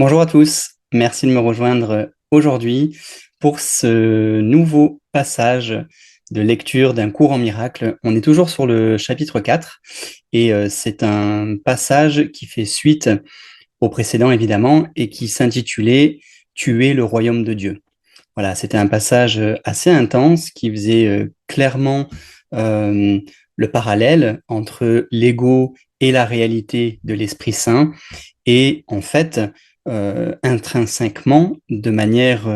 Bonjour à tous, merci de me rejoindre aujourd'hui pour ce nouveau passage de lecture d'un cours en miracle. On est toujours sur le chapitre 4 et c'est un passage qui fait suite au précédent évidemment et qui s'intitulait Tuer le royaume de Dieu. Voilà, c'était un passage assez intense qui faisait clairement euh, le parallèle entre l'ego et la réalité de l'Esprit Saint et en fait, intrinsèquement, de manière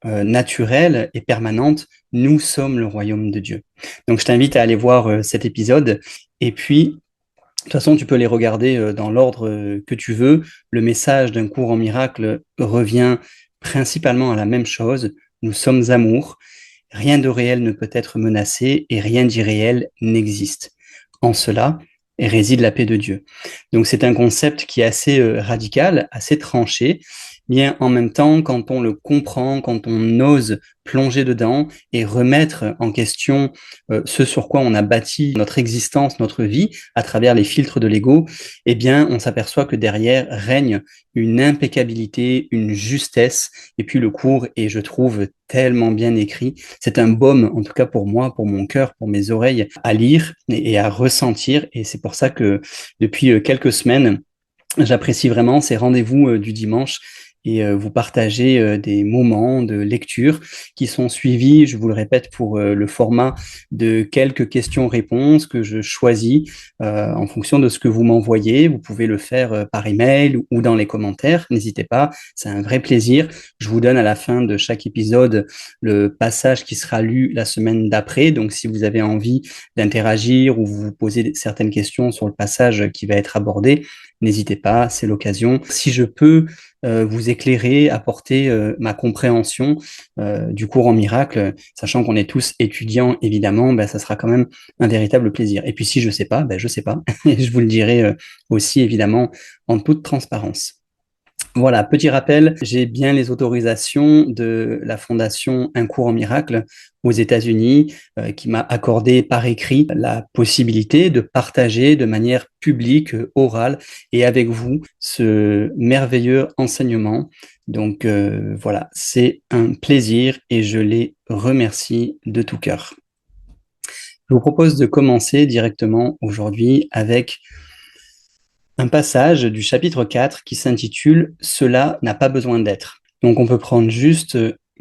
naturelle et permanente, nous sommes le royaume de Dieu. Donc je t'invite à aller voir cet épisode et puis, de toute façon, tu peux les regarder dans l'ordre que tu veux. Le message d'un cours en miracle revient principalement à la même chose. Nous sommes amour. Rien de réel ne peut être menacé et rien d'irréel n'existe. En cela réside la paix de Dieu. Donc c'est un concept qui est assez radical, assez tranché, bien en même temps, quand on le comprend, quand on ose plonger dedans et remettre en question ce sur quoi on a bâti notre existence, notre vie, à travers les filtres de l'ego, eh bien on s'aperçoit que derrière règne une impeccabilité, une justesse, et puis le cours est, je trouve, tellement bien écrit. C'est un baume, en tout cas pour moi, pour mon cœur, pour mes oreilles, à lire et à ressentir. Et c'est pour ça que depuis quelques semaines, j'apprécie vraiment ces rendez-vous du dimanche et vous partagez des moments de lecture qui sont suivis, je vous le répète, pour le format de quelques questions-réponses que je choisis en fonction de ce que vous m'envoyez. Vous pouvez le faire par email ou dans les commentaires. N'hésitez pas, c'est un vrai plaisir. Je vous donne à la fin de chaque épisode le passage qui sera lu la semaine d'après. Donc, si vous avez envie d'interagir ou vous vous posez certaines questions sur le passage qui va être abordé, n'hésitez pas, c'est l'occasion. Si je peux vous éclairer, apporter ma compréhension du cours en miracle, sachant qu'on est tous étudiants, évidemment, ben, ça sera quand même un véritable plaisir. Et puis si je sais pas, ben, je sais pas. Et je vous le dirai aussi, évidemment, en toute transparence. Voilà, petit rappel, j'ai bien les autorisations de la fondation Un cours en miracle aux États-Unis qui m'a accordé par écrit la possibilité de partager de manière publique, orale et avec vous ce merveilleux enseignement. Donc voilà, c'est un plaisir et je les remercie de tout cœur. Je vous propose de commencer directement aujourd'hui avec un passage du chapitre 4 qui s'intitule Cela n'a pas besoin d'être. Donc on peut prendre juste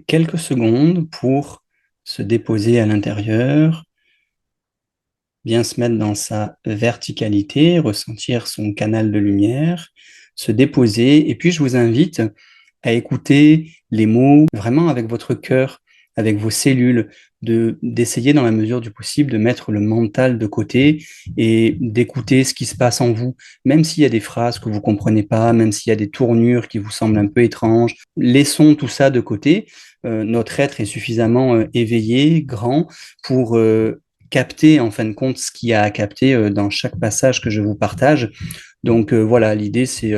quelques secondes pour se déposer à l'intérieur, bien se mettre dans sa verticalité, ressentir son canal de lumière, se déposer, et puis je vous invite à écouter les mots vraiment avec votre cœur, avec vos cellules, d'essayer dans la mesure du possible de mettre le mental de côté et d'écouter ce qui se passe en vous, même s'il y a des phrases que vous comprenez pas, même s'il y a des tournures qui vous semblent un peu étranges. Laissons tout ça de côté. Notre être est suffisamment éveillé, grand, pour capter en fin de compte ce qu'il y a à capter dans chaque passage que je vous partage. Donc voilà, l'idée c'est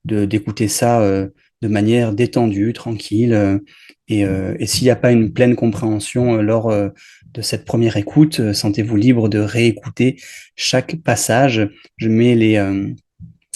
d'écouter ça de manière détendue, tranquille. Et s'il n'y a pas une pleine compréhension lors de cette première écoute, sentez-vous libre de réécouter chaque passage. Je mets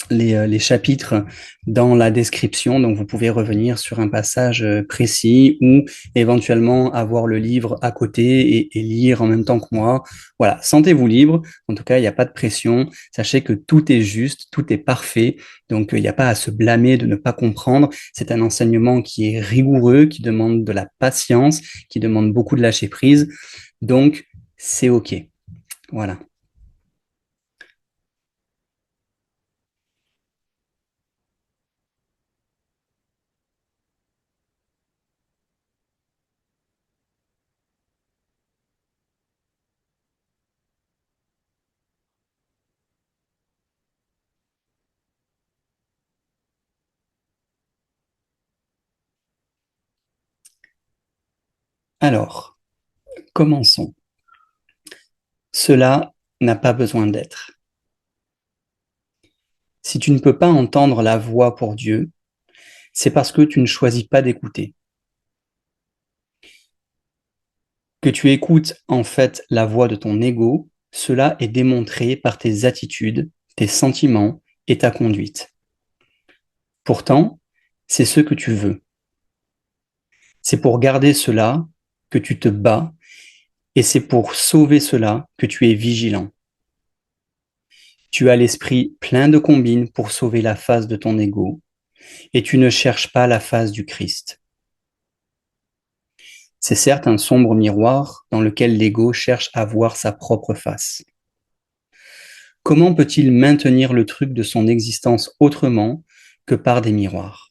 les chapitres dans la description, donc vous pouvez revenir sur un passage précis ou éventuellement avoir le livre à côté et lire en même temps que moi. Voilà, sentez-vous libre. En tout cas, il n'y a pas de pression. Sachez que tout est juste, tout est parfait. Donc, il n'y a pas à se blâmer de ne pas comprendre. C'est un enseignement qui est rigoureux, qui demande de la patience, qui demande beaucoup de lâcher prise. Donc, c'est OK. Voilà. Alors, commençons. Cela n'a pas besoin d'être. Si tu ne peux pas entendre la voix pour Dieu, c'est parce que tu ne choisis pas d'écouter. Que tu écoutes en fait la voix de ton ego, cela est démontré par tes attitudes, tes sentiments et ta conduite. Pourtant, c'est ce que tu veux. C'est pour garder cela que tu te bats et c'est pour sauver cela que tu es vigilant. Tu as l'esprit plein de combines pour sauver la face de ton ego et tu ne cherches pas la face du Christ. C'est certes un sombre miroir dans lequel l'ego cherche à voir sa propre face. Comment peut-il maintenir le truc de son existence autrement que par des miroirs?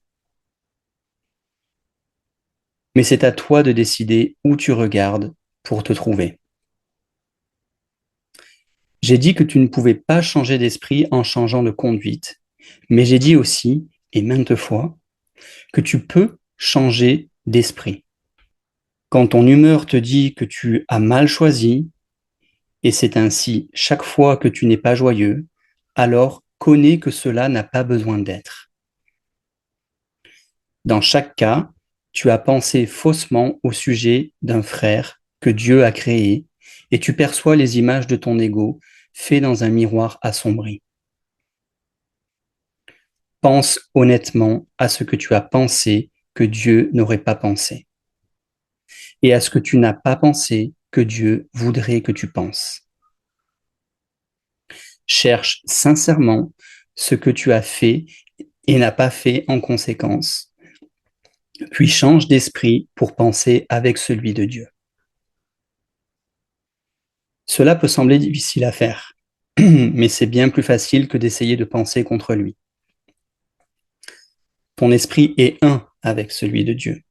Mais c'est à toi de décider où tu regardes pour te trouver. J'ai dit que tu ne pouvais pas changer d'esprit en changeant de conduite, mais j'ai dit aussi, et maintes fois, que tu peux changer d'esprit. Quand ton humeur te dit que tu as mal choisi, et c'est ainsi chaque fois que tu n'es pas joyeux, alors connais que cela n'a pas besoin d'être. Dans chaque cas, tu as pensé faussement au sujet d'un frère que Dieu a créé et tu perçois les images de ton ego fait dans un miroir assombri. Pense honnêtement à ce que tu as pensé que Dieu n'aurait pas pensé et à ce que tu n'as pas pensé que Dieu voudrait que tu penses. Cherche sincèrement ce que tu as fait et n'as pas fait en conséquence, puis change d'esprit pour penser avec celui de Dieu. Cela peut sembler difficile à faire, mais c'est bien plus facile que d'essayer de penser contre lui. Ton esprit est un avec celui de Dieu.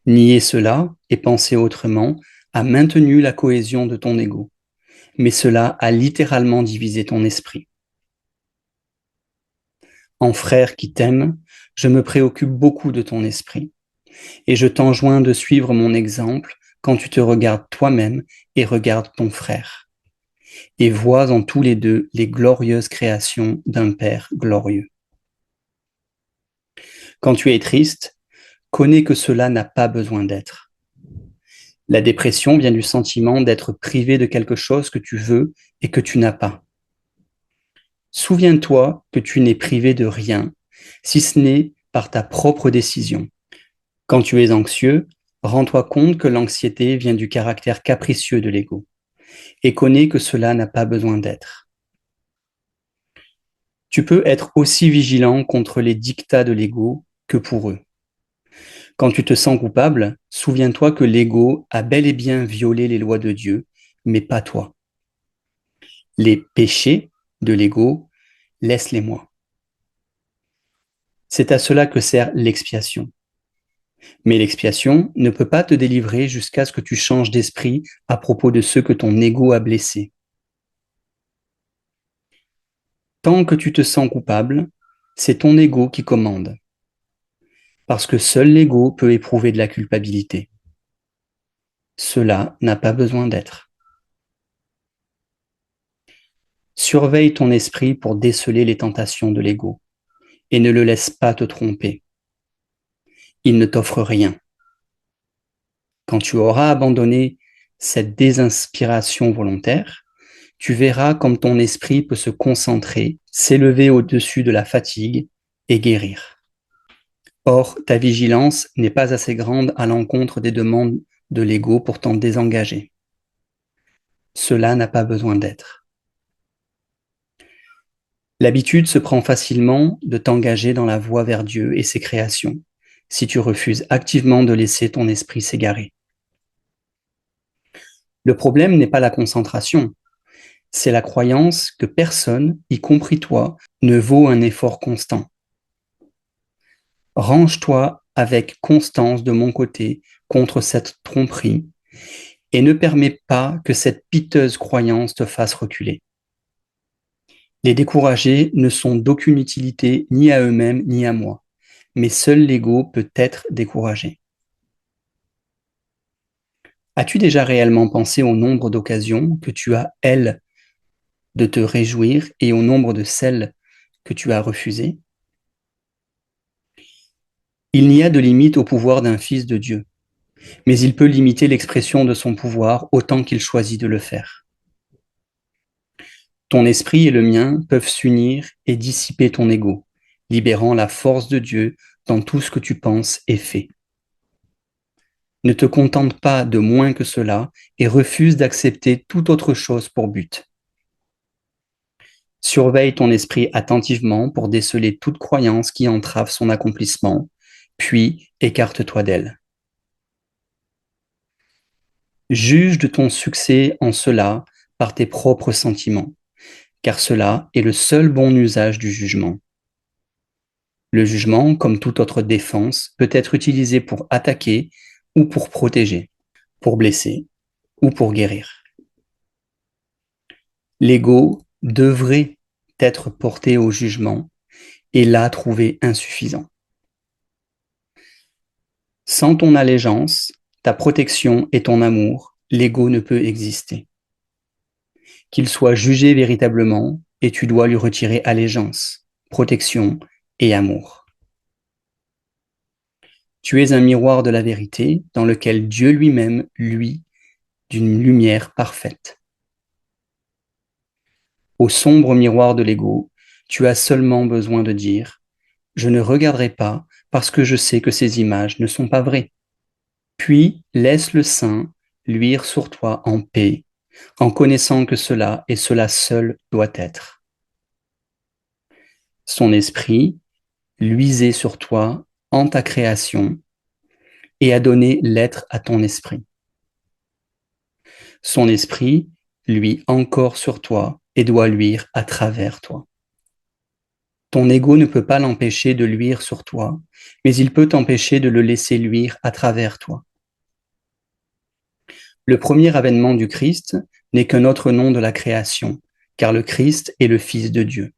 Nier cela et penser autrement a maintenu la cohésion de ton ego, mais cela a littéralement divisé ton esprit. En frère qui t'aime, je me préoccupe beaucoup de ton esprit, et je t'enjoins de suivre mon exemple quand tu te regardes toi-même et regardes ton frère, et vois en tous les deux les glorieuses créations d'un Père glorieux. Quand tu es triste, connais que cela n'a pas besoin d'être. La dépression vient du sentiment d'être privé de quelque chose que tu veux et que tu n'as pas. Souviens-toi que tu n'es privé de rien, si ce n'est par ta propre décision. Quand tu es anxieux, rends-toi compte que l'anxiété vient du caractère capricieux de l'ego et connais que cela n'a pas besoin d'être. Tu peux être aussi vigilant contre les dictats de l'ego que pour eux. Quand tu te sens coupable, souviens-toi que l'ego a bel et bien violé les lois de Dieu, mais pas toi. Les péchés de l'ego, laisse-les-moi. C'est à cela que sert l'expiation. Mais l'expiation ne peut pas te délivrer jusqu'à ce que tu changes d'esprit à propos de ceux que ton ego a blessés. Tant que tu te sens coupable, c'est ton ego qui commande. Parce que seul l'ego peut éprouver de la culpabilité. Cela n'a pas besoin d'être. Surveille ton esprit pour déceler les tentations de l'ego et ne le laisse pas te tromper. Il ne t'offre rien. Quand tu auras abandonné cette désinspiration volontaire, tu verras comme ton esprit peut se concentrer, s'élever au-dessus de la fatigue et guérir. Or, ta vigilance n'est pas assez grande à l'encontre des demandes de l'ego pour t'en désengager. Cela n'a pas besoin d'être. L'habitude se prend facilement de t'engager dans la voie vers Dieu et ses créations, si tu refuses activement de laisser ton esprit s'égarer. Le problème n'est pas la concentration, c'est la croyance que personne, y compris toi, ne vaut un effort constant. Range-toi avec constance de mon côté contre cette tromperie et ne permets pas que cette piteuse croyance te fasse reculer. Les découragés ne sont d'aucune utilité ni à eux-mêmes ni à moi, mais seul l'ego peut être découragé. As-tu déjà réellement pensé au nombre d'occasions que tu as, elles, de te réjouir et au nombre de celles que tu as refusées? Il n'y a de limite au pouvoir d'un fils de Dieu, mais il peut limiter l'expression de son pouvoir autant qu'il choisit de le faire. Ton esprit et le mien peuvent s'unir et dissiper ton ego, libérant la force de Dieu dans tout ce que tu penses et fais. Ne te contente pas de moins que cela et refuse d'accepter toute autre chose pour but. Surveille ton esprit attentivement pour déceler toute croyance qui entrave son accomplissement, puis écarte-toi d'elle. Juge de ton succès en cela par tes propres sentiments, car cela est le seul bon usage du jugement. Le jugement, comme toute autre défense, peut être utilisé pour attaquer ou pour protéger, pour blesser ou pour guérir. L'ego devrait être porté au jugement et l'a trouvé insuffisant. Sans ton allégeance, ta protection et ton amour, l'ego ne peut exister. Qu'il soit jugé véritablement, et tu dois lui retirer allégeance, protection et amour. Tu es un miroir de la vérité dans lequel Dieu lui-même luit d'une lumière parfaite. Au sombre miroir de l'ego, tu as seulement besoin de dire « Je ne regarderai pas parce que je sais que ces images ne sont pas vraies ». Puis laisse le Saint luire sur toi en paix, en connaissant que cela et cela seul doit être. Son esprit luisait sur toi en ta création et a donné l'être à ton esprit. Son esprit luit encore sur toi et doit luire à travers toi. Ton ego ne peut pas l'empêcher de luire sur toi, mais il peut t'empêcher de le laisser luire à travers toi. Le premier avènement du Christ n'est qu'un autre nom de la création, car le Christ est le Fils de Dieu.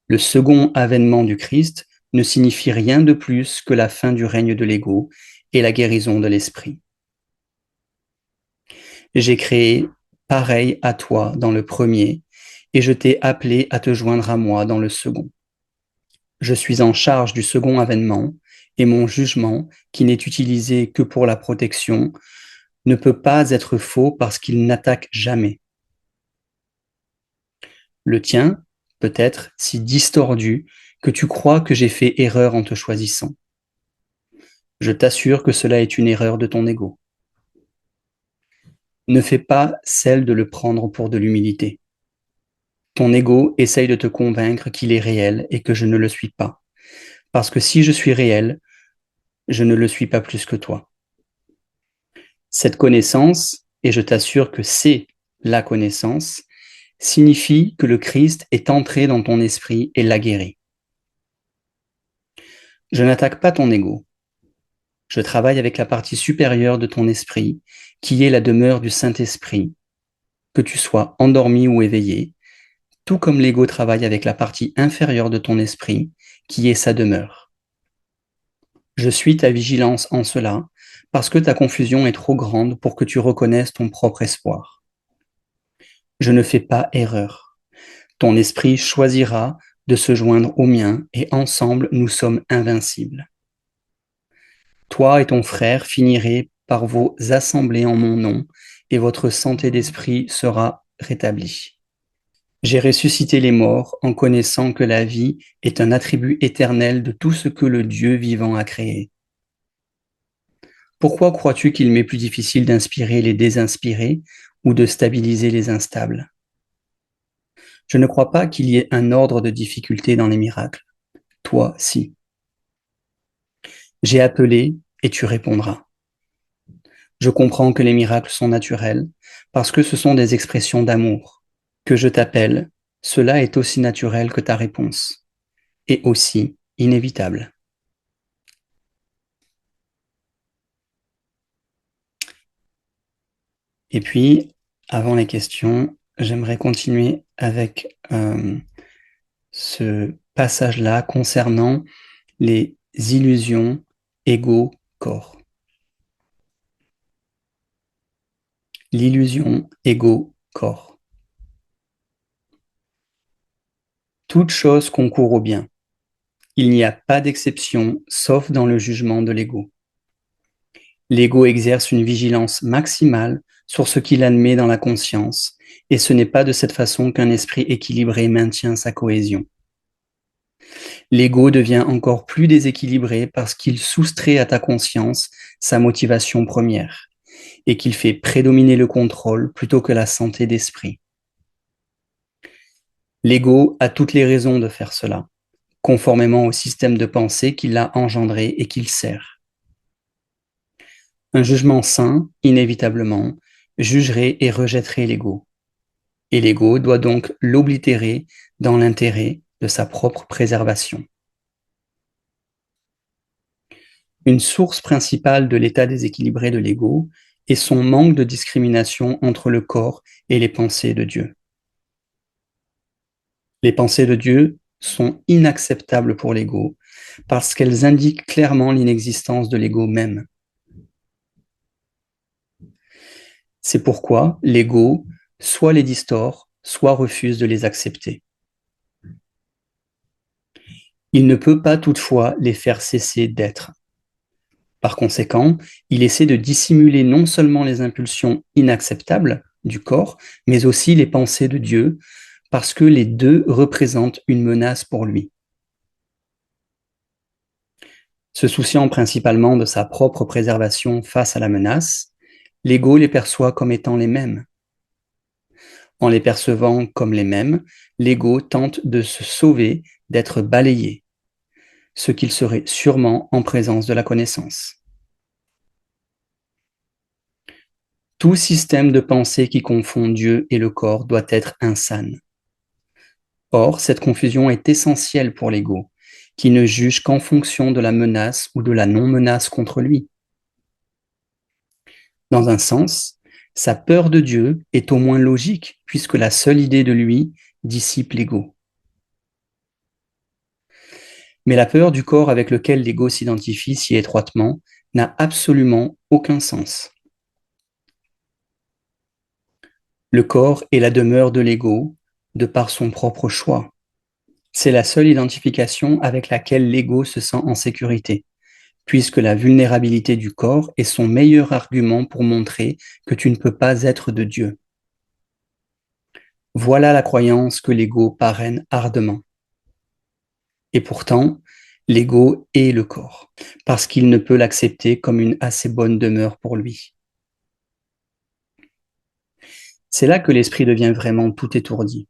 Le second avènement du Christ ne signifie rien de plus que la fin du règne de l'ego et la guérison de l'esprit. J'ai créé pareil à toi dans le premier, et je t'ai appelé à te joindre à moi dans le second. Je suis en charge du second avènement, et mon jugement, qui n'est utilisé que pour la protection, ne peut pas être faux parce qu'il n'attaque jamais. Le tien peut être si distordu que tu crois que j'ai fait erreur en te choisissant. Je t'assure que cela est une erreur de ton ego. Ne fais pas celle de le prendre pour de l'humilité. Ton ego essaye de te convaincre qu'il est réel et que je ne le suis pas. Parce que si je suis réel, je ne le suis pas plus que toi. Cette connaissance, et je t'assure que c'est la connaissance, signifie que le Christ est entré dans ton esprit et l'a guéri. Je n'attaque pas ton ego. Je travaille avec la partie supérieure de ton esprit, qui est la demeure du Saint-Esprit, que tu sois endormi ou éveillé, tout comme l'ego travaille avec la partie inférieure de ton esprit, qui est sa demeure. Je suis ta vigilance en cela, parce que ta confusion est trop grande pour que tu reconnaisses ton propre espoir. Je ne fais pas erreur. Ton esprit choisira de se joindre au mien et ensemble nous sommes invincibles. Toi et ton frère finirez par vous assembler en mon nom et votre santé d'esprit sera rétablie. J'ai ressuscité les morts en connaissant que la vie est un attribut éternel de tout ce que le Dieu vivant a créé. Pourquoi crois-tu qu'il m'est plus difficile d'inspirer les désinspirés ou de stabiliser les instables? Je ne crois pas qu'il y ait un ordre de difficulté dans les miracles. Toi, si. J'ai appelé et tu répondras. Je comprends que les miracles sont naturels parce que ce sont des expressions d'amour. Que je t'appelle, cela est aussi naturel que ta réponse et aussi inévitable. Et puis, avant les questions, j'aimerais continuer avec ce passage-là concernant les illusions ego-corps. L'illusion ego-corps. Toute chose concourt au bien. Il n'y a pas d'exception, sauf dans le jugement de l'ego. L'ego exerce une vigilance maximale sur ce qu'il admet dans la conscience, et ce n'est pas de cette façon qu'un esprit équilibré maintient sa cohésion. L'ego devient encore plus déséquilibré parce qu'il soustrait à ta conscience sa motivation première et qu'il fait prédominer le contrôle plutôt que la santé d'esprit. L'ego a toutes les raisons de faire cela, conformément au système de pensée qu'il a engendré et qu'il sert. Un jugement sain, inévitablement, jugerait et rejetterait l'ego. Et l'ego doit donc l'oblitérer dans l'intérêt de sa propre préservation. Une source principale de l'état déséquilibré de l'ego est son manque de discrimination entre le corps et les pensées de Dieu. Les pensées de Dieu sont inacceptables pour l'ego parce qu'elles indiquent clairement l'inexistence de l'ego même. C'est pourquoi l'ego soit les distord, soit refuse de les accepter. Il ne peut pas toutefois les faire cesser d'être. Par conséquent, il essaie de dissimuler non seulement les impulsions inacceptables du corps, mais aussi les pensées de Dieu, parce que les deux représentent une menace pour lui. Se souciant principalement de sa propre préservation face à la menace, l'ego les perçoit comme étant les mêmes. En les percevant comme les mêmes, l'ego tente de se sauver d'être balayé, ce qu'il serait sûrement en présence de la connaissance. Tout système de pensée qui confond Dieu et le corps doit être insane. Or, cette confusion est essentielle pour l'ego, qui ne juge qu'en fonction de la menace ou de la non-menace contre lui. Dans un sens, sa peur de Dieu est au moins logique, puisque la seule idée de lui dissipe l'ego. Mais la peur du corps avec lequel l'ego s'identifie si étroitement n'a absolument aucun sens. Le corps est la demeure de l'ego, de par son propre choix. C'est la seule identification avec laquelle l'ego se sent en sécurité, puisque la vulnérabilité du corps est son meilleur argument pour montrer que tu ne peux pas être de Dieu. Voilà la croyance que l'ego parraine ardemment. Et pourtant, l'ego est le corps, parce qu'il ne peut l'accepter comme une assez bonne demeure pour lui. C'est là que l'esprit devient vraiment tout étourdi.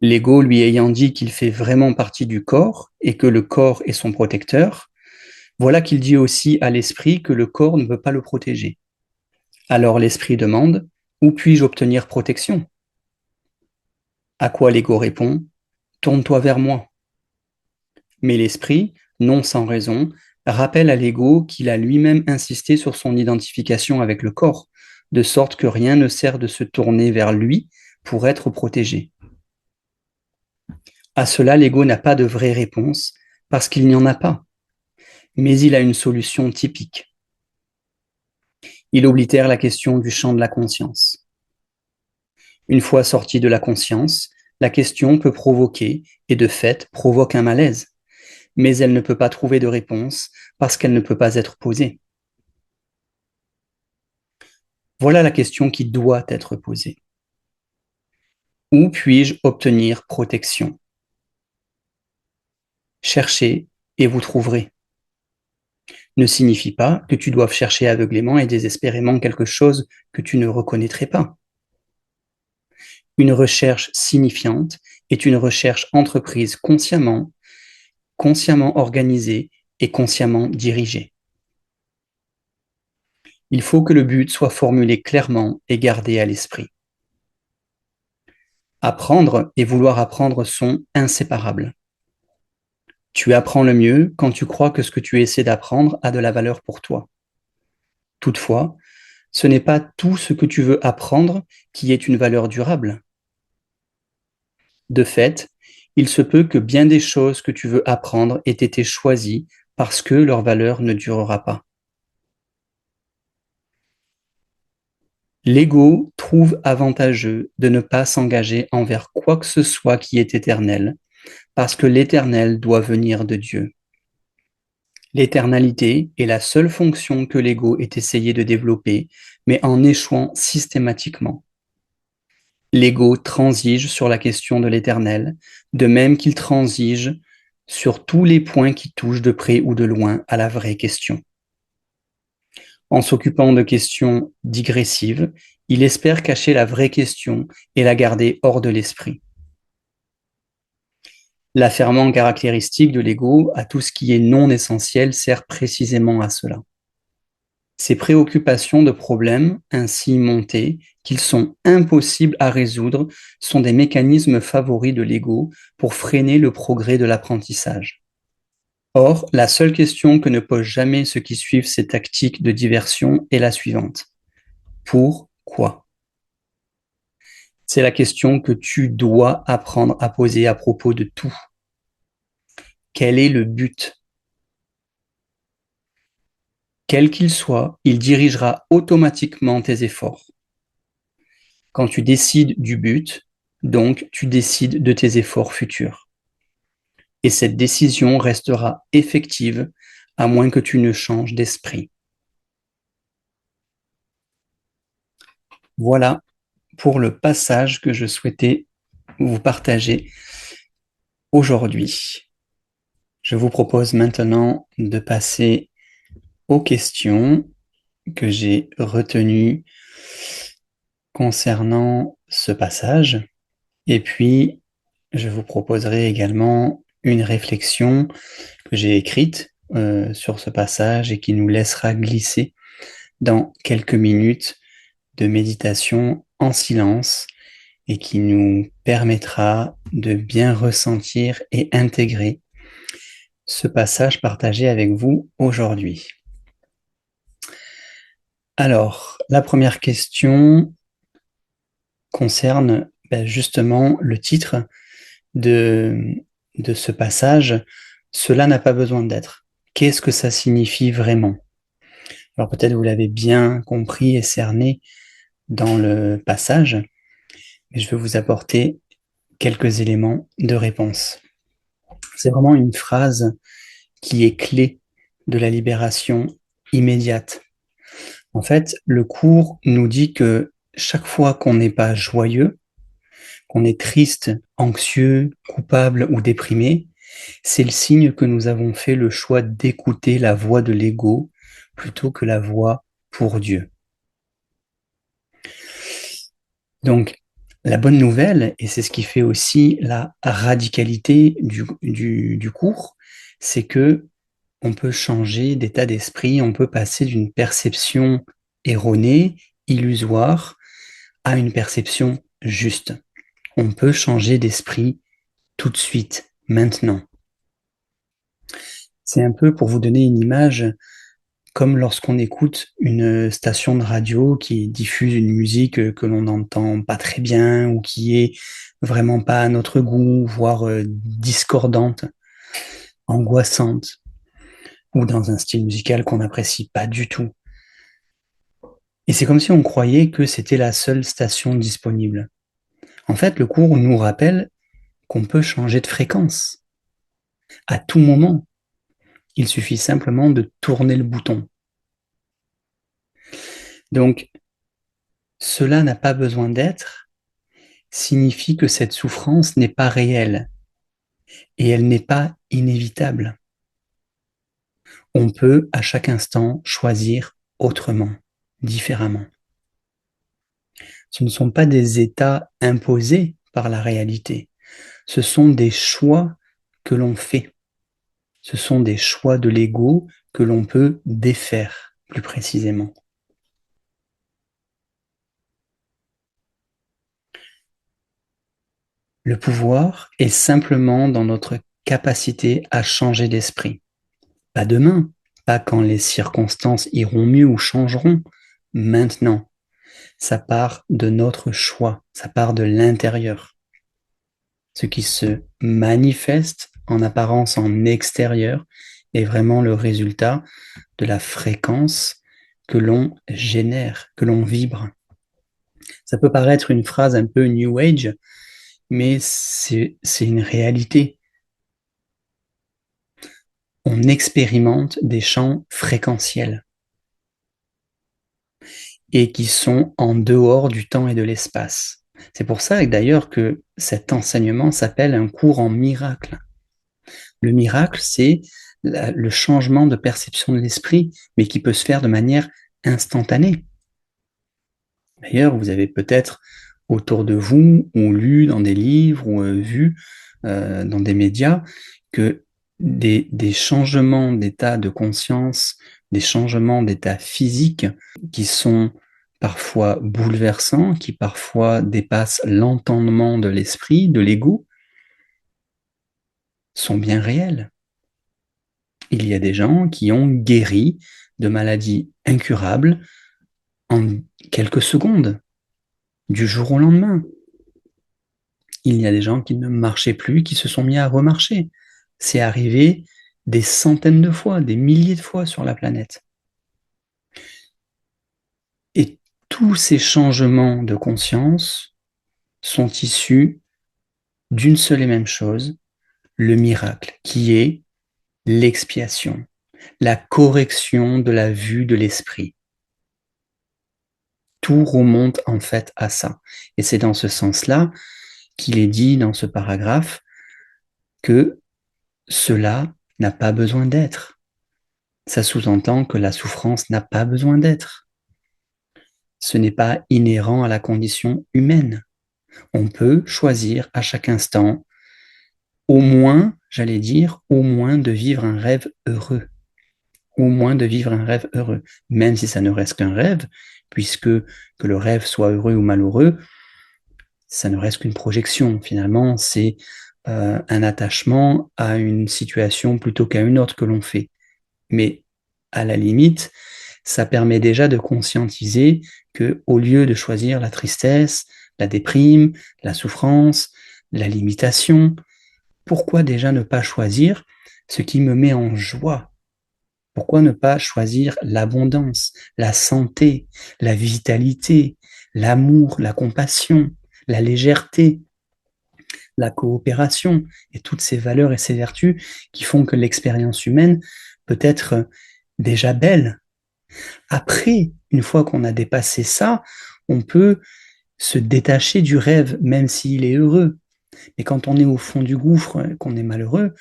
L'ego lui ayant dit qu'il fait vraiment partie du corps et que le corps est son protecteur, voilà qu'il dit aussi à l'esprit que le corps ne peut pas le protéger. Alors l'esprit demande: où puis-je obtenir protection? À quoi l'ego répond: tourne-toi vers moi. Mais l'esprit, non sans raison, rappelle à l'ego qu'il a lui-même insisté sur son identification avec le corps, de sorte que rien ne sert de se tourner vers lui pour être protégé. À cela, l'ego n'a pas de vraie réponse, parce qu'il n'y en a pas. Mais il a une solution typique. Il oblitère la question du champ de la conscience. Une fois sortie de la conscience, la question peut provoquer, et de fait provoque un malaise, mais elle ne peut pas trouver de réponse parce qu'elle ne peut pas être posée. Voilà la question qui doit être posée. Où puis-je obtenir protection? Cherchez et vous trouverez. Ne signifie pas que tu doives chercher aveuglément et désespérément quelque chose que tu ne reconnaîtrais pas. Une recherche signifiante est une recherche entreprise consciemment, consciemment organisée et consciemment dirigée. Il faut que le but soit formulé clairement et gardé à l'esprit. Apprendre et vouloir apprendre sont inséparables. Tu apprends le mieux quand tu crois que ce que tu essaies d'apprendre a de la valeur pour toi. Toutefois, ce n'est pas tout ce que tu veux apprendre qui ait une valeur durable. De fait, il se peut que bien des choses que tu veux apprendre aient été choisies parce que leur valeur ne durera pas. L'ego trouve avantageux de ne pas s'engager envers quoi que ce soit qui est éternel, parce que l'éternel doit venir de Dieu. L'éternalité est la seule fonction que l'ego ait essayé de développer, mais en échouant systématiquement. L'ego transige sur la question de l'éternel, de même qu'il transige sur tous les points qui touchent de près ou de loin à la vraie question. En s'occupant de questions digressives, il espère cacher la vraie question et la garder hors de l'esprit. L'affairement caractéristique de l'ego à tout ce qui est non essentiel sert précisément à cela. Ces préoccupations de problèmes ainsi montés qu'ils sont impossibles à résoudre sont des mécanismes favoris de l'ego pour freiner le progrès de l'apprentissage. Or, la seule question que ne posent jamais ceux qui suivent ces tactiques de diversion est la suivante. Pourquoi ? C'est la question que tu dois apprendre à poser à propos de tout. Quel est le but ? Quel qu'il soit, il dirigera automatiquement tes efforts. Quand tu décides du but, donc tu décides de tes efforts futurs. Et cette décision restera effective à moins que tu ne changes d'esprit. Voilà pour le passage que je souhaitais vous partager aujourd'hui. Je vous propose maintenant de passer aux questions que j'ai retenues concernant ce passage. Et puis, je vous proposerai également une réflexion que j'ai écrite sur ce passage et qui nous laissera glisser dans quelques minutes de méditation en silence et qui nous permettra de bien ressentir et intégrer ce passage partagé avec vous aujourd'hui. Alors, la première question concerne justement le titre de ce passage. Cela n'a pas besoin d'être. Qu'est-ce que ça signifie vraiment ? Alors peut-être vous l'avez bien compris et cerné dans le passage, mais je vais vous apporter quelques éléments de réponse. C'est vraiment une phrase qui est clé de la libération immédiate. En fait, le cours nous dit que chaque fois qu'on n'est pas joyeux, qu'on est triste, anxieux, coupable ou déprimé, c'est le signe que nous avons fait le choix d'écouter la voix de l'ego plutôt que la voix pour Dieu. Donc, la bonne nouvelle, et c'est ce qui fait aussi la radicalité du cours, c'est que on peut changer d'état d'esprit, on peut passer d'une perception erronée, illusoire, à une perception juste. On peut changer d'esprit tout de suite, maintenant. C'est un peu, pour vous donner une image, comme lorsqu'on écoute une station de radio qui diffuse une musique que l'on n'entend pas très bien ou qui est vraiment pas à notre goût, voire discordante, angoissante, ou dans un style musical qu'on n'apprécie pas du tout. Et c'est comme si on croyait que c'était la seule station disponible. En fait, le cours nous rappelle qu'on peut changer de fréquence à tout moment. Il suffit simplement de tourner le bouton. Donc, cela n'a pas besoin d'être signifie que cette souffrance n'est pas réelle et elle n'est pas inévitable. On peut à chaque instant choisir autrement, différemment. Ce ne sont pas des états imposés par la réalité, ce sont des choix que l'on fait. Ce sont des choix de l'ego que l'on peut défaire, plus précisément. Le pouvoir est simplement dans notre capacité à changer d'esprit. Pas demain, pas quand les circonstances iront mieux ou changeront, maintenant. Ça part de notre choix, ça part de l'intérieur. Ce qui se manifeste en apparence en extérieur est vraiment le résultat de la fréquence que l'on génère, que l'on vibre. Ça peut paraître une phrase un peu New Age, mais c'est une réalité. On expérimente des champs fréquentiels et qui sont en dehors du temps et de l'espace. C'est pour ça d'ailleurs que cet enseignement s'appelle un cours en miracle. Le miracle, c'est le changement de perception de l'esprit, mais qui peut se faire de manière instantanée. D'ailleurs, vous avez peut-être autour de vous, ou lu dans des livres, ou vu dans des médias, que des changements d'état de conscience, des changements d'état physique qui sont parfois bouleversants, qui parfois dépassent l'entendement de l'esprit, de l'ego, sont bien réels. Il y a des gens qui ont guéri de maladies incurables en quelques secondes, du jour au lendemain. Il y a des gens qui ne marchaient plus, qui se sont mis à remarcher. C'est arrivé des centaines de fois, des milliers de fois sur la planète. Et tous ces changements de conscience sont issus d'une seule et même chose, le miracle, qui est l'expiation, la correction de la vue de l'esprit. Tout remonte en fait à ça. Et c'est dans ce sens-là qu'il est dit dans ce paragraphe que cela n'a pas besoin d'être. Ça sous-entend que la souffrance n'a pas besoin d'être. Ce n'est pas inhérent à la condition humaine. On peut choisir à chaque instant, au moins, j'allais dire, au moins de vivre un rêve heureux. Au moins de vivre un rêve heureux, même si ça ne reste qu'un rêve, puisque que le rêve soit heureux ou malheureux, ça ne reste qu'une projection. Finalement, c'est un attachement à une situation plutôt qu'à une autre que l'on fait. Mais à la limite, ça permet déjà de conscientiser que au lieu de choisir la tristesse, la déprime, la souffrance, la limitation, pourquoi déjà ne pas choisir ce qui me met en joie? Pourquoi ne pas choisir l'abondance, la santé, la vitalité, l'amour, la compassion, la légèreté, la coopération et toutes ces valeurs et ces vertus qui font que l'expérience humaine peut être déjà belle. Après, une fois qu'on a dépassé ça, on peut se détacher du rêve, même s'il est heureux. Mais quand on est au fond du gouffre, qu'on est malheureux,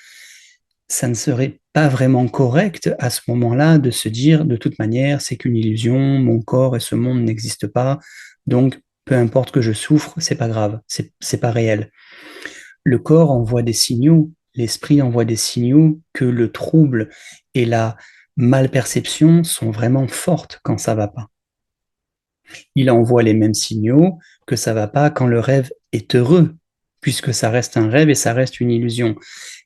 ça ne serait pas vraiment correct à ce moment-là de se dire de toute manière, c'est qu'une illusion, mon corps et ce monde n'existent pas, donc peu importe que je souffre, c'est pas grave, c'est pas réel. Le corps envoie des signaux, l'esprit envoie des signaux que le trouble et la malperception sont vraiment fortes quand ça va pas. Il envoie les mêmes signaux que ça va pas quand le rêve est heureux, puisque ça reste un rêve et ça reste une illusion.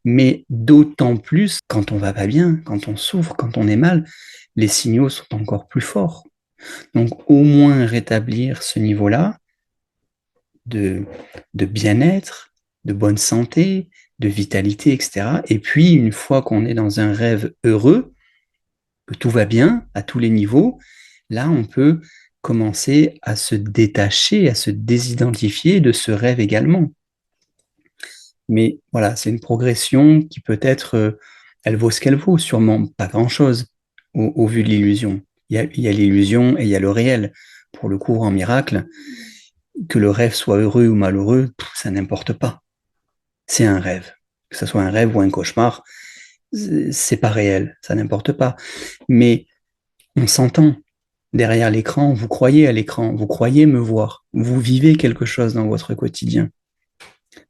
Mais d'autant plus quand on va pas bien, quand on souffre, quand on est mal, les signaux sont encore plus forts. Donc au moins rétablir ce niveau-là de, de bien-être, de bonne santé, de vitalité, etc. Et puis une fois qu'on est dans un rêve heureux, que tout va bien à tous les niveaux, là on peut commencer à se détacher, à se désidentifier de ce rêve également. Mais voilà, c'est une progression qui peut-être, elle vaut ce qu'elle vaut, sûrement pas grand-chose au vu de l'illusion. Il y a l'illusion et il y a le réel. Pour le coup, en miracle, que le rêve soit heureux ou malheureux, ça n'importe pas. C'est un rêve. Que ce soit un rêve ou un cauchemar, c'est pas réel, ça n'importe pas. Mais on s'entend. Derrière l'écran, vous croyez à l'écran, vous croyez me voir, vous vivez quelque chose dans votre quotidien.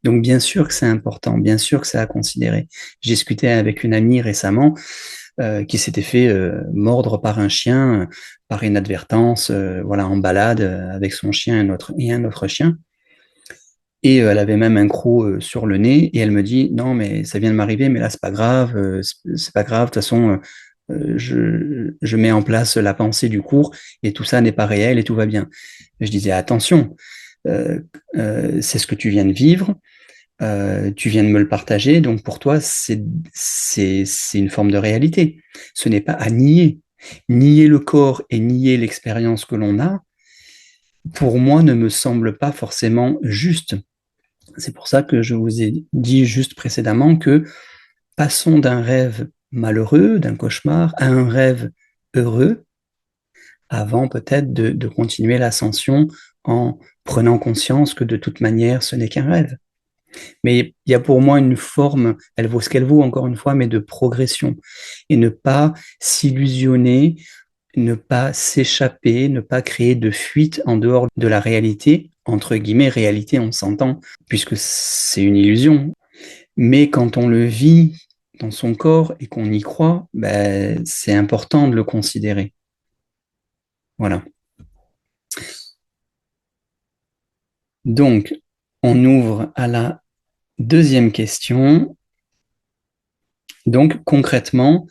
Donc bien sûr que c'est important, bien sûr que c'est à considérer. J'ai discuté avec une amie récemment qui s'était fait mordre par un chien par inadvertance, voilà, en balade avec son chien et un autre chien. Et elle avait même un croc sur le nez et elle me dit non mais ça vient de m'arriver mais là c'est pas grave, c'est pas grave, de toute façon je mets en place la pensée du cours et tout ça n'est pas réel et tout va bien. Je disais attention, euh, c'est ce que tu viens de vivre, tu viens de me le partager, donc pour toi, c'est une forme de réalité. Ce n'est pas à nier. Nier le corps et nier l'expérience que l'on a, pour moi, ne me semble pas forcément juste. C'est pour ça que je vous ai dit juste précédemment que passons d'un rêve malheureux, d'un cauchemar, à un rêve heureux, avant peut-être de continuer l'ascension en prenant conscience que de toute manière, ce n'est qu'un rêve. Mais il y a pour moi une forme, elle vaut ce qu'elle vaut encore une fois, mais de progression. Et ne pas s'illusionner, ne pas s'échapper, ne pas créer de fuite en dehors de la réalité. Entre guillemets, réalité, on s'entend, puisque c'est une illusion. Mais quand on le vit dans son corps et qu'on y croit, ben, c'est important de le considérer. Voilà. Donc, on ouvre à la deuxième question. Donc, concrètement,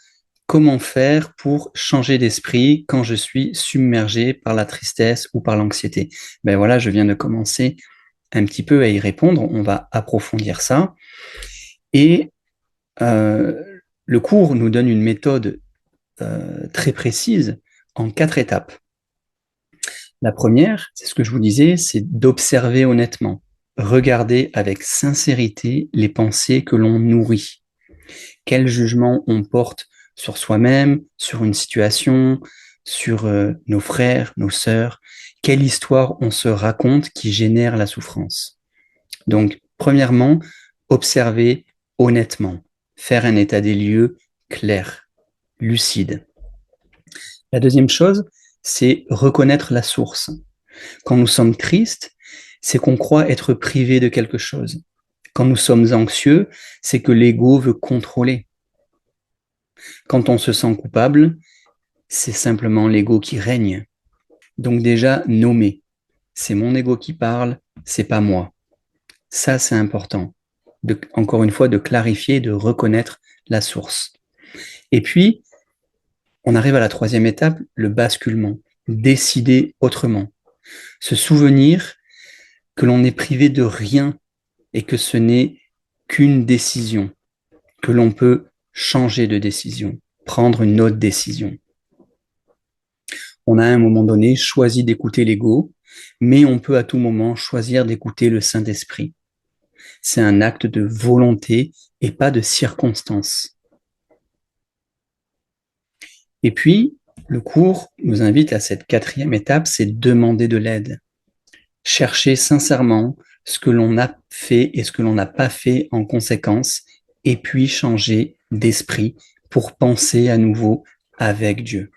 comment faire pour changer d'esprit quand je suis submergé par la tristesse ou par l'anxiété? Ben voilà, je viens de commencer un petit peu à y répondre. On va approfondir ça. Et le cours nous donne une méthode très précise en 4 étapes. La première, c'est ce que je vous disais, c'est d'observer honnêtement. Regarder avec sincérité les pensées que l'on nourrit. Quel jugement on porte sur soi-même, sur une situation, sur nos frères, nos sœurs, quelle histoire on se raconte qui génère la souffrance. Donc, premièrement, observer honnêtement, faire un état des lieux clair, lucide. La deuxième chose, c'est reconnaître la source. Quand nous sommes tristes, c'est qu'on croit être privé de quelque chose. Quand nous sommes anxieux, c'est que l'ego veut contrôler. Quand on se sent coupable, c'est simplement l'ego qui règne. Donc déjà, nommer. C'est mon ego qui parle, c'est pas moi. Ça, c'est important. Encore une fois, de clarifier, de reconnaître la source. Et puis, on arrive à la troisième étape, le basculement. Décider autrement. Se souvenir que l'on n'est privé de rien et que ce n'est qu'une décision, que l'on peut changer de décision, prendre une autre décision. On a à un moment donné choisi d'écouter l'ego, mais on peut à tout moment choisir d'écouter le Saint-Esprit. C'est un acte de volonté et pas de circonstance. Et puis, le cours nous invite à cette quatrième étape, c'est demander de l'aide. Chercher sincèrement ce que l'on a fait et ce que l'on n'a pas fait en conséquence, et puis changer d'esprit pour penser à nouveau avec Dieu.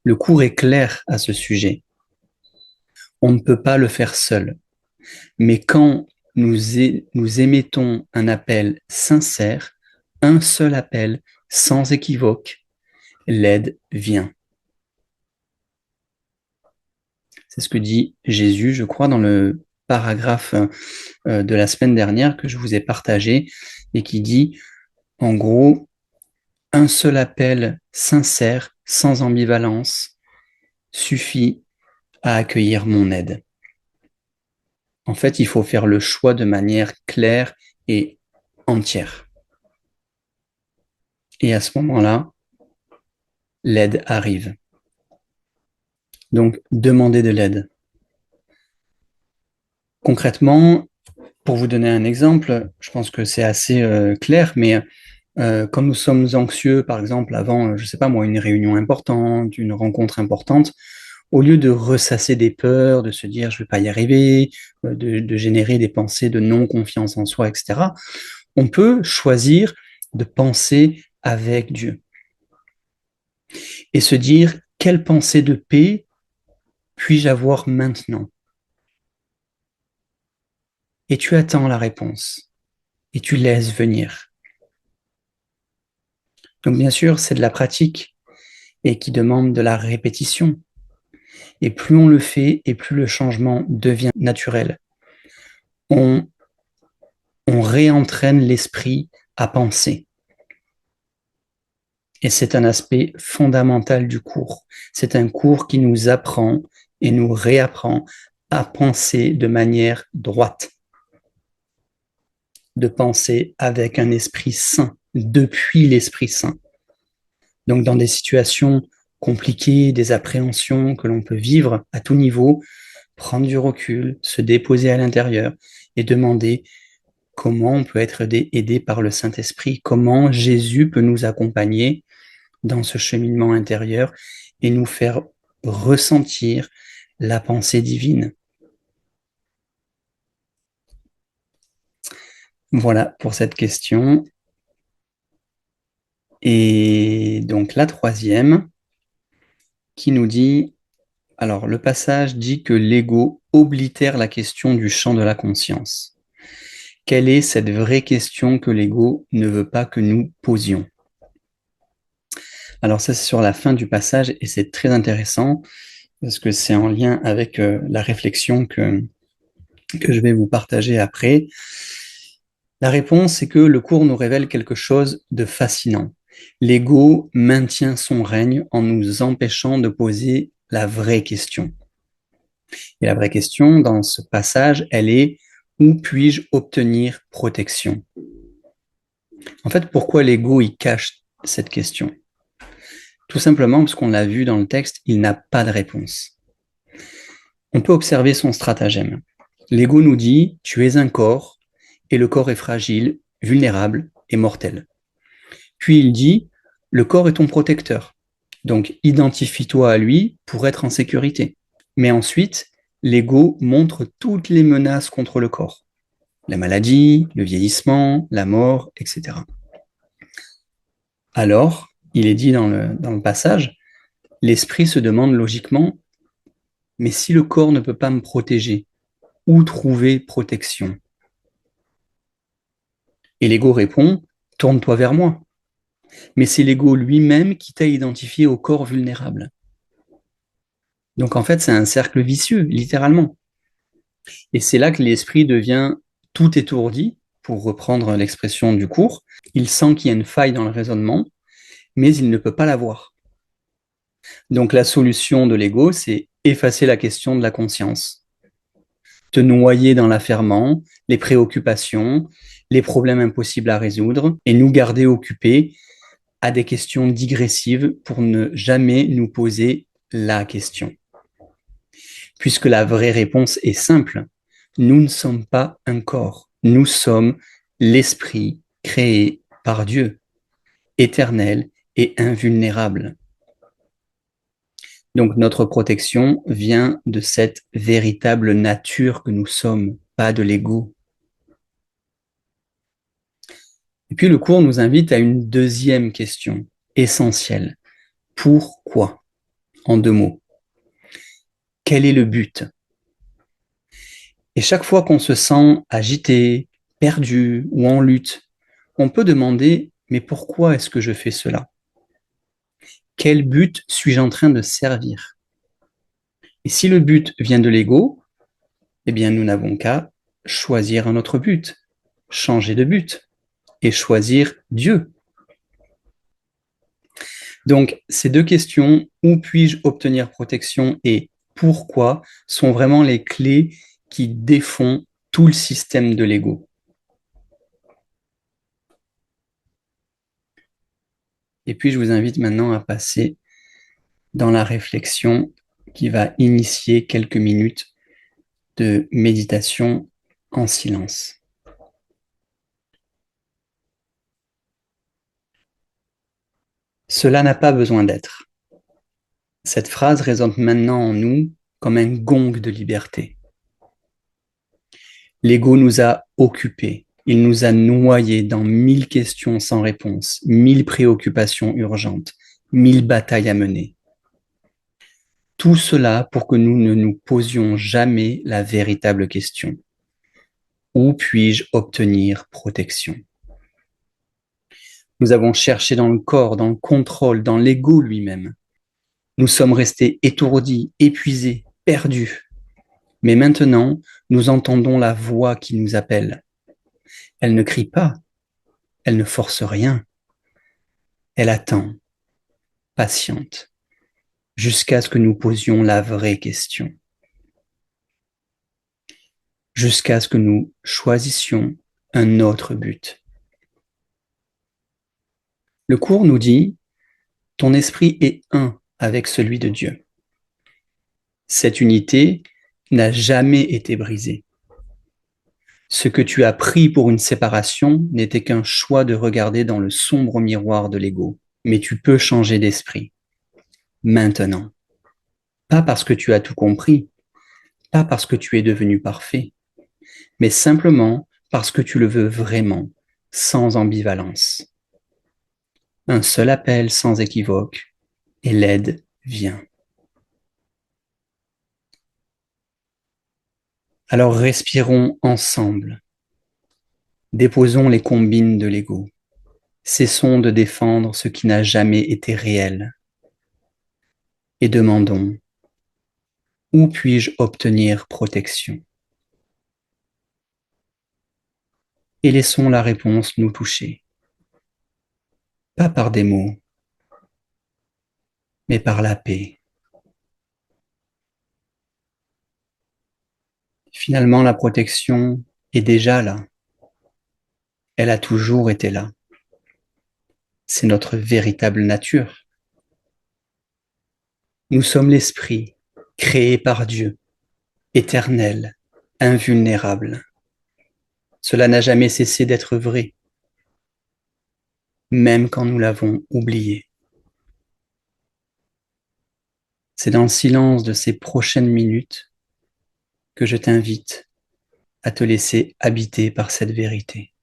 Le cours est clair à ce sujet. On ne peut pas le faire seul. Mais quand nous émettons un appel sincère, un seul appel, sans équivoque, l'aide vient. C'est ce que dit Jésus, je crois, dans le paragraphe de la semaine dernière que je vous ai partagé et qui dit, en gros, un seul appel sincère, sans ambivalence, suffit à accueillir mon aide. En fait, il faut faire le choix de manière claire et entière. Et à ce moment-là, l'aide arrive. Donc, demandez de l'aide. Concrètement, pour vous donner un exemple, je pense que c'est assez clair, mais quand nous sommes anxieux, par exemple, avant, je ne sais pas moi, une réunion importante, une rencontre importante, au lieu de ressasser des peurs, de se dire je ne vais pas y arriver, de générer des pensées de non-confiance en soi, etc., on peut choisir de penser avec Dieu et se dire quelle pensée de paix puis-je avoir maintenant? Et tu attends la réponse et tu laisses venir. Donc bien sûr, c'est de la pratique et qui demande de la répétition. Et plus on le fait, et plus le changement devient naturel. On, on réentraîne l'esprit à penser. Et c'est un aspect fondamental du cours. C'est un cours qui nous apprend et nous réapprend à penser de manière droite, de penser avec un esprit sain, depuis l'Esprit Saint. Donc dans des situations compliquées, des appréhensions que l'on peut vivre à tout niveau, prendre du recul, se déposer à l'intérieur et demander comment on peut être aidé par le Saint-Esprit, comment Jésus peut nous accompagner dans ce cheminement intérieur et nous faire ressentir la pensée divine. Voilà pour cette question. Et donc la troisième qui nous dit, alors le passage dit que l'ego oblitère la question du champ de la conscience. Quelle est cette vraie question que l'ego ne veut pas que nous posions? Alors ça, c'est sur la fin du passage et c'est très intéressant parce que c'est en lien avec la réflexion que je vais vous partager après. La réponse, c'est que le cours nous révèle quelque chose de fascinant. L'ego maintient son règne en nous empêchant de poser la vraie question. Et la vraie question dans ce passage, elle est: où puis-je obtenir protection? En fait, pourquoi l'ego il cache cette question? Tout simplement parce qu'on l'a vu dans le texte, il n'a pas de réponse. On peut observer son stratagème. L'ego nous dit: tu es un corps, et le corps est fragile, vulnérable et mortel. Puis il dit: le corps est ton protecteur, donc identifie-toi à lui pour être en sécurité. Mais ensuite, l'ego montre toutes les menaces contre le corps: la maladie, le vieillissement, la mort, etc. Alors, il est dit dans le passage, l'esprit se demande logiquement: mais si le corps ne peut pas me protéger, où trouver protection? Et l'ego répond: tourne-toi vers moi. Mais c'est l'ego lui-même qui t'a identifié au corps vulnérable. Donc en fait, c'est un cercle vicieux, littéralement. Et c'est là que l'esprit devient tout étourdi, pour reprendre l'expression du cours. Il sent qu'il y a une faille dans le raisonnement, mais il ne peut pas la voir. Donc la solution de l'ego, c'est effacer la question de la conscience, te noyer dans l'affairement, les préoccupations, les problèmes impossibles à résoudre, et nous garder occupés à des questions digressives pour ne jamais nous poser la question. Puisque la vraie réponse est simple: nous ne sommes pas un corps, nous sommes l'esprit créé par Dieu, éternel et invulnérable. Donc notre protection vient de cette véritable nature que nous sommes, pas de l'ego. Et puis le cours nous invite à une deuxième question essentielle. Pourquoi? En 2 mots. Quel est le but? Et chaque fois qu'on se sent agité, perdu ou en lutte, on peut demander: mais pourquoi est-ce que je fais cela? Quel but suis-je en train de servir? Et si le but vient de l'ego, eh bien nous n'avons qu'à choisir un autre but, changer de but et choisir Dieu. Donc ces 2 questions, où puis-je obtenir protection et pourquoi, sont vraiment les clés qui défont tout le système de l'ego. Et puis je vous invite maintenant à passer dans la réflexion qui va initier quelques minutes de méditation en silence. Cela n'a pas besoin d'être. Cette phrase résonne maintenant en nous comme un gong de liberté. L'ego nous a occupés, il nous a noyés dans 1000 questions sans réponse, 1000 préoccupations urgentes, 1000 batailles à mener. Tout cela pour que nous ne nous posions jamais la véritable question: où puis-je obtenir protection? Nous avons cherché dans le corps, dans le contrôle, dans l'ego lui-même. Nous sommes restés étourdis, épuisés, perdus. Mais maintenant, nous entendons la voix qui nous appelle. Elle ne crie pas, elle ne force rien. Elle attend, patiente, jusqu'à ce que nous posions la vraie question. Jusqu'à ce que nous choisissions un autre but. Le cours nous dit: ton esprit est un avec celui de Dieu. Cette unité n'a jamais été brisée. Ce que tu as pris pour une séparation n'était qu'un choix de regarder dans le sombre miroir de l'ego. Mais tu peux changer d'esprit. Maintenant. Pas parce que tu as tout compris, pas parce que tu es devenu parfait, mais simplement parce que tu le veux vraiment, sans ambivalence. Un seul appel sans équivoque, et l'aide vient. Alors respirons ensemble, déposons les combines de l'ego, cessons de défendre ce qui n'a jamais été réel, et demandons, où puis-je obtenir protection? Et laissons la réponse nous toucher, pas par des mots, mais par la paix. Finalement, la protection est déjà là. Elle a toujours été là. C'est notre véritable nature. Nous sommes l'esprit, créé par Dieu, éternel, invulnérable. Cela n'a jamais cessé d'être vrai, même quand nous l'avons oublié. C'est dans le silence de ces prochaines minutes que je t'invite à te laisser habiter par cette vérité.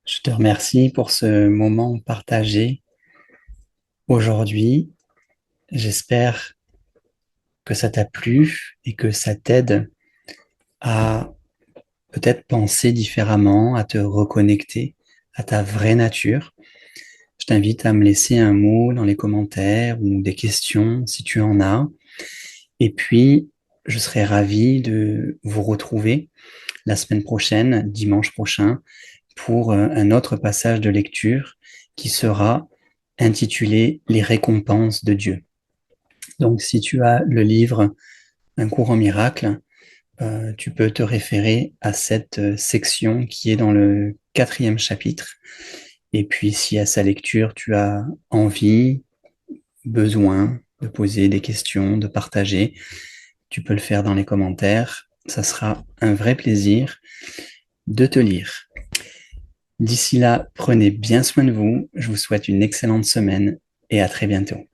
Je te remercie pour ce moment partagé aujourd'hui. J'espère que ça t'a plu et que ça t'aide à peut-être penser différemment, à te reconnecter à ta vraie nature. Je t'invite à me laisser un mot dans les commentaires ou des questions si tu en as. Et puis, je serai ravi de vous retrouver la semaine prochaine, dimanche prochain, pour un autre passage de lecture qui sera intitulé Les récompenses de Dieu. Donc, si tu as le livre Un cours en miracle, tu peux te référer à cette section qui est dans le 4e chapitre. Et puis, si à sa lecture, tu as envie, besoin de poser des questions, de partager, tu peux le faire dans les commentaires. Ça sera un vrai plaisir de te lire. D'ici là, prenez bien soin de vous. Je vous souhaite une excellente semaine et à très bientôt.